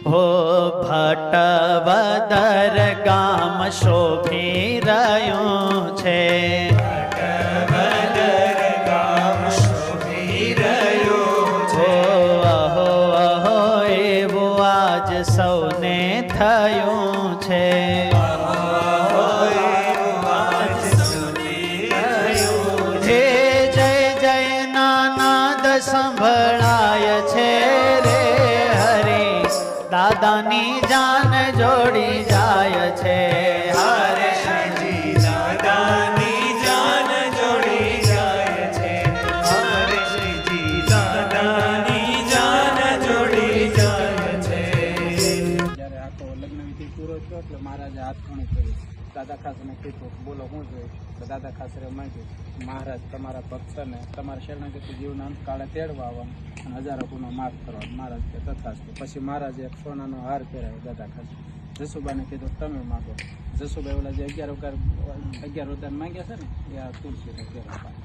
હો ભટ્ટવદર ગામ શોભી રહ્યું છે, ભટ્ટવદર ગામ શોભી રહ્યું છે. અહો અહો એવું આજ સૌને થયું છે. સંભળાય છે રે હરી, દાદાની જાન જોડી જાય છે. હરે શ્રીજી દાદાની જાન જોડી જાય છે. હરે શ્રીજી દાદાની જાન જોડી જાય છે. જ્યારે આખો લગ્ન વિધિ પૂરો થયો એટલે મહારાજે હાથ ખોણી કરી દાદા ખાસને કીધું બોલો શું જોઈએ? તો દાદા ખાસરે માંગ્યું મહારાજ તમારા ભક્તને તમારા શરણાગતિ જીવના અંતકાળે તેડવા આવવાનું અને હજારો ગુનો માફ કરવાનો. મહારાજ કે તથાસ્તુ. પછી મહારાજે એક સોનાનો હાર પહેરાવ્યો દાદા ખાસ. જસુબાને કીધું તમે માગો. જસુભાઈ ઓલા જે 11 વરદાન માંગ્યા છે ને એ આ તુલસીને પહેરાવ્યા.